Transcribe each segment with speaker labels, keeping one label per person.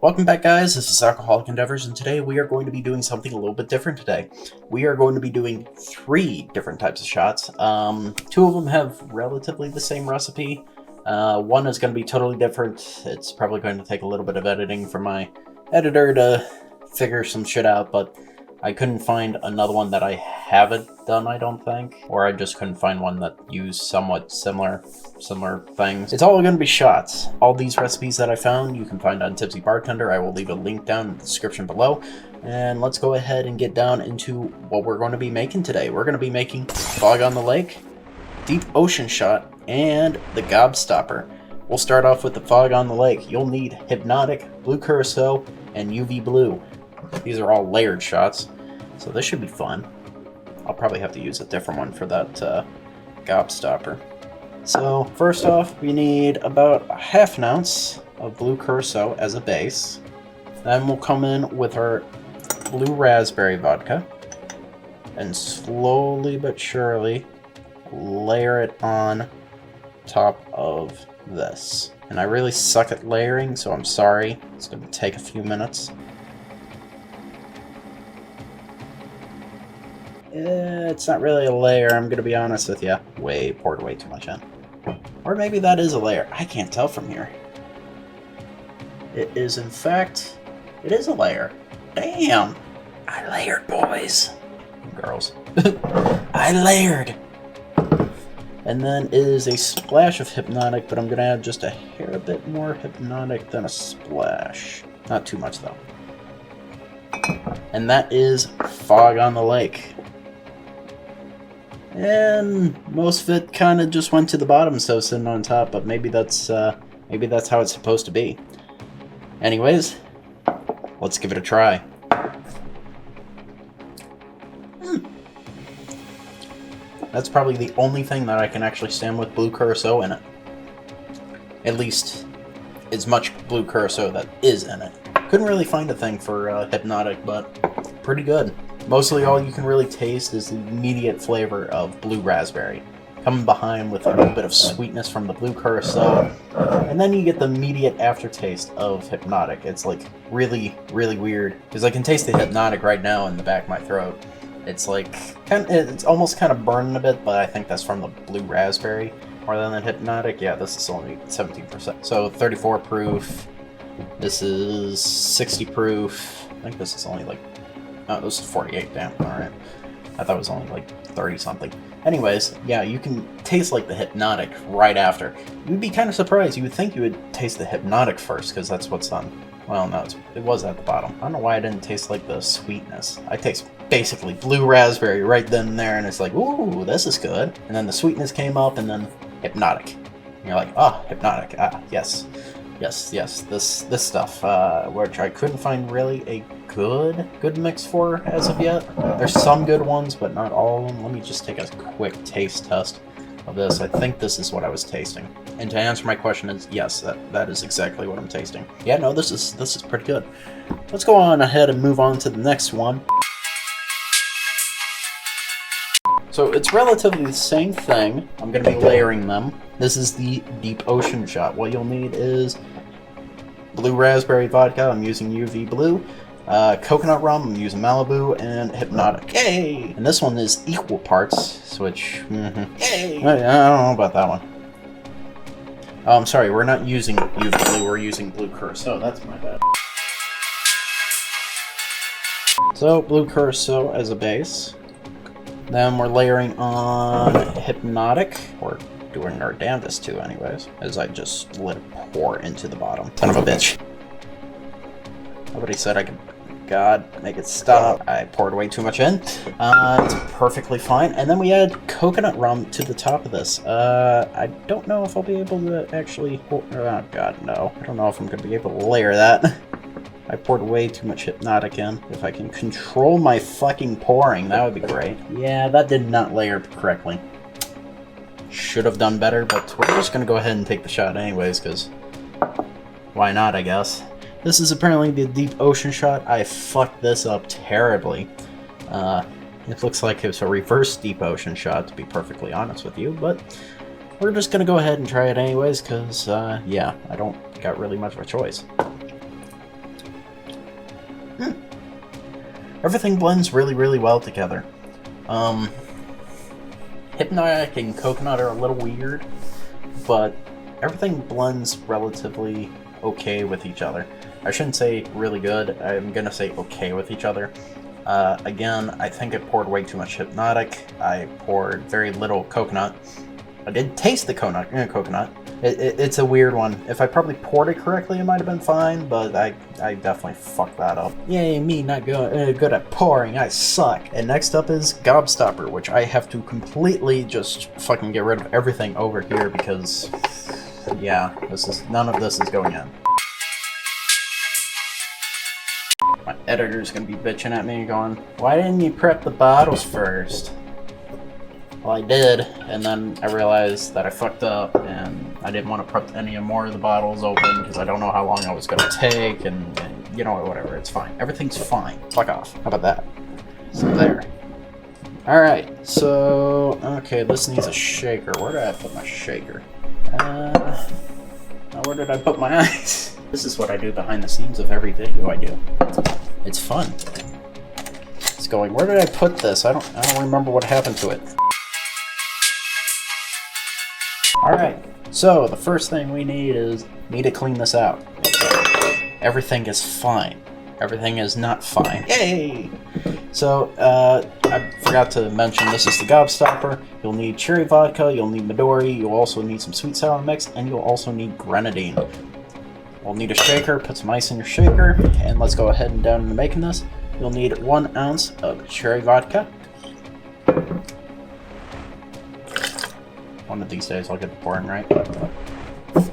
Speaker 1: Welcome back, guys. This is Alcoholic Endeavors, and today we are going to be doing something a little bit different today. We are going to be doing 3 different types of shots. 2 of them have relatively the same recipe. One is going to be totally different. It's probably going to take a little bit of editing for my editor to figure some shit out, but I couldn't find another one that I haven't done, I don't think. Or I just couldn't find one that used somewhat similar things. It's all going to be shots. All these recipes that I found you can find on Tipsy Bartender. I will leave a link down in the description below. And let's go ahead and get down into what we're going to be making today. We're going to be making Fog on the Lake, Deep Ocean Shot, and the Gobstopper. We'll start off with the Fog on the Lake. You'll need Hypnotic, Blue Curacao, and UV Blue. These are all layered shots, so this should be fun. I'll probably have to use a different one for that Gobstopper. So first off, we need about a half an ounce of Blue Curacao as a base. Then we'll come in with our Blue Raspberry Vodka and slowly but surely layer it on top of this. And I really suck at layering, so I'm sorry. It's going to take a few minutes. It's not really a layer, I'm gonna be honest with you. Poured way too much in. Or maybe that is a layer. I can't tell from here. It is, in fact, it is a layer. Damn! I layered, boys. And girls. I layered! And then it is a splash of Hypnotic, but I'm gonna add just a hair bit more Hypnotic than a splash. Not too much, though. And that is Fog on the Lake. And most of it kind of just went to the bottom, so sitting on top, but maybe that's how it's supposed to be. Anyways, let's give it a try. That's probably the only thing that I can actually stand with Blue Curacao in it. At least as much Blue Curacao that is in it. Couldn't really find a thing for Hypnotic, but pretty good. Mostly all you can really taste is the immediate flavor of Blue Raspberry, coming behind with a little bit of sweetness from the Blue Curacao, and then you get the immediate aftertaste of Hypnotic. It's like really, really weird, because I can taste the Hypnotic right now in the back of my throat. It's like, it's almost kind of burning a bit, but I think that's from the Blue Raspberry more than the Hypnotic. Yeah, this is only 17%. So 34 proof, this is 60 proof, I think this is only like, oh, this is 48, damn, alright. I thought it was only like 30 something. Anyways, yeah, you can taste like the Hypnotic right after. You'd be kind of surprised. You would think you would taste the Hypnotic first, because that's what's on. Well, no, it was at the bottom. I don't know why I didn't taste like the sweetness. I taste basically Blue Raspberry right then and there, and it's like, ooh, this is good. And then the sweetness came up, and then Hypnotic. And you're like, ah, Hypnotic, ah, yes. Yes, this stuff, which I couldn't find really a good mix for as of yet. There's some good ones, but not all of them. Let me just take a quick taste test of this. I think this is what I was tasting. And to answer my question is yes, that is exactly what I'm tasting. Yeah, no, this is pretty good. Let's go on ahead and move on to the next one. So it's relatively the same thing. I'm going to be layering them. This is the Deep Ocean Shot. What you'll need is Blue Raspberry Vodka. I'm using UV Blue. Coconut Rum. I'm using Malibu. And Hypnotic. Yay! And this one is equal parts, which... Yay! I don't know about that one. Oh, I'm sorry. We're not using UV Blue. We're using Blue Curacao. That's my bad. So, Blue Curacao as a base. Then we're layering on Hypnotic, or doing our damnedest to anyways, as I just let it pour into the bottom. Son of a bitch. Nobody said I could, God, make it stop. I poured way too much in. It's perfectly fine. And then we add coconut rum to the top of this. I don't know if I'll be able to actually, oh God, no. I don't know if I'm going to be able to layer that. I poured way too much Hypnotic in. If I can control my fucking pouring, that would be great. Yeah, that did not layer correctly. Should have done better, but we're just gonna go ahead and take the shot anyways, because why not, I guess. This is apparently the Deep Ocean Shot. I fucked this up terribly. It looks like it's a reverse Deep Ocean Shot, to be perfectly honest with you, but we're just gonna go ahead and try it anyways, because, yeah, I don't got really much of a choice. Everything blends really, really well together. Hypnotic and coconut are a little weird, but everything blends relatively okay with each other. I shouldn't say really good, I'm gonna say okay with each other. Again, I think I poured way too much hypnotic. I poured very little coconut. I did taste the coconut. It's a weird one. If I probably poured it correctly, it might have been fine, but I definitely fucked that up. Yay, me not good at pouring. I suck. And next up is Gobstopper, which I have to completely just fucking get rid of everything over here because, yeah, none of this is going in. My editor's gonna be bitching at me going, why didn't you prep the bottles first? Well, I did, and then I realized that I fucked up, and I didn't want to prep any more of the bottles open, because I don't know how long I was going to take, and you know, whatever, it's fine. Everything's fine. Fuck off. How about that? So there. Alright, so, okay, this needs a shaker. Where did I put my shaker? Now where did I put my ice? This is what I do behind the scenes of every video I do. It's fun. It's going, where did I put this? I don't remember what happened to it. Alright, so the first thing we need to clean this out. Everything is fine. Everything is not fine. Yay! So, I forgot to mention, this is the Gobstopper. You'll need cherry vodka, you'll need Midori, you'll also need some sweet sour mix, and you'll also need grenadine. We'll need a shaker, put some ice in your shaker, and let's go ahead and down into making this. You'll need 1 ounce of cherry vodka. One of these days I'll get the pouring right.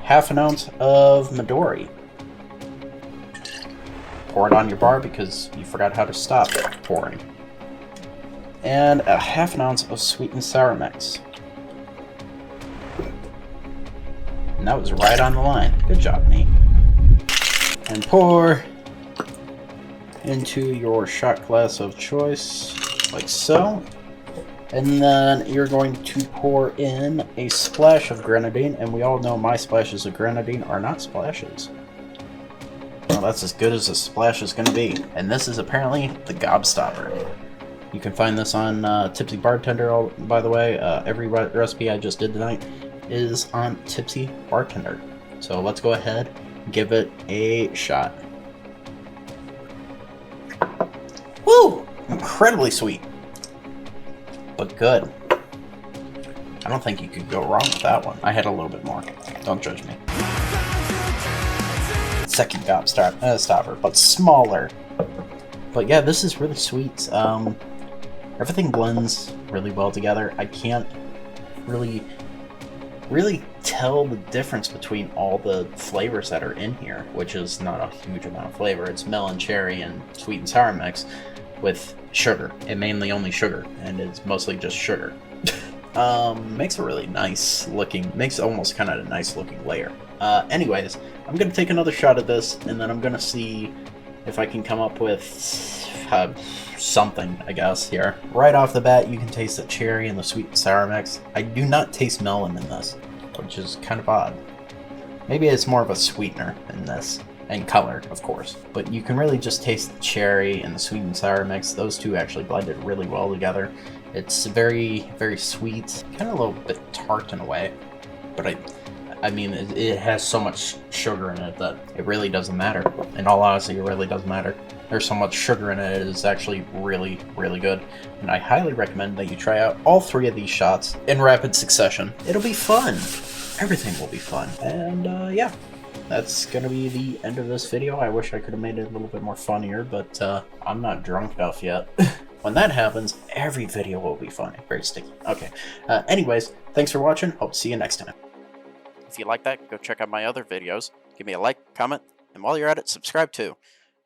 Speaker 1: Half an ounce of Midori. Pour it on your bar because you forgot how to stop pouring. And a half an ounce of sweet and sour mix. And that was right on the line. Good job, Nate. And pour into your shot glass of choice, like so. And then you're going to pour in a splash of grenadine, and we all know my splashes of grenadine are not splashes. Well, that's as good as a splash is going to be. And this is apparently the Gobstopper. You can find this on Tipsy Bartender, by the way. Every recipe I just did tonight is on Tipsy Bartender. So let's go ahead and give it a shot. Woo! Incredibly sweet. But good. I don't think you could go wrong with that one. I had a little bit more. Don't judge me. Second Gobstopper, but smaller. But yeah, this is really sweet. Everything blends really well together. I can't really tell the difference between all the flavors that are in here, which is not a huge amount of flavor. It's melon, cherry, and sweet and sour mix with sugar, and mainly only sugar, and it's mostly just sugar. Makes a really nice looking, makes almost kind of a nice looking layer. Anyways, I'm gonna take another shot at this, and then I'm gonna see if I can come up with something, I guess, here. Right off the bat, you can taste the cherry and the sweet and sour mix. I do not taste melon in this, which is kind of odd. Maybe it's more of a sweetener in this. And color, of course. But you can really just taste the cherry and the sweet and sour mix. Those two actually blended really well together. It's very, very sweet, kind of a little bit tart in a way. But I mean, it has so much sugar in it that it really doesn't matter. In all honesty, it really doesn't matter. There's so much sugar in it, it is actually really, really good. And I highly recommend that you try out all 3 of these shots in rapid succession. It'll be fun. Everything will be fun. And yeah. That's gonna be the end of this video. I wish I could have made it a little bit more funnier, but I'm not drunk enough yet. When that happens, every video will be funny. Very sticky. Okay. Anyways, thanks for watching. Hope to see you next time. If you like that, go check out my other videos. Give me a like, comment, and while you're at it, subscribe too.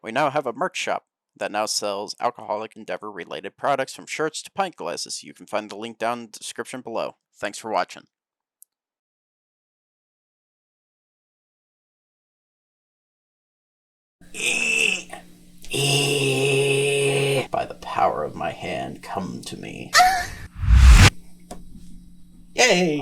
Speaker 1: We now have a merch shop that now sells Alcoholic Endeavor related products from shirts to pint glasses. You can find the link down in the description below. Thanks for watching. By the power of my hand, come to me. Yay!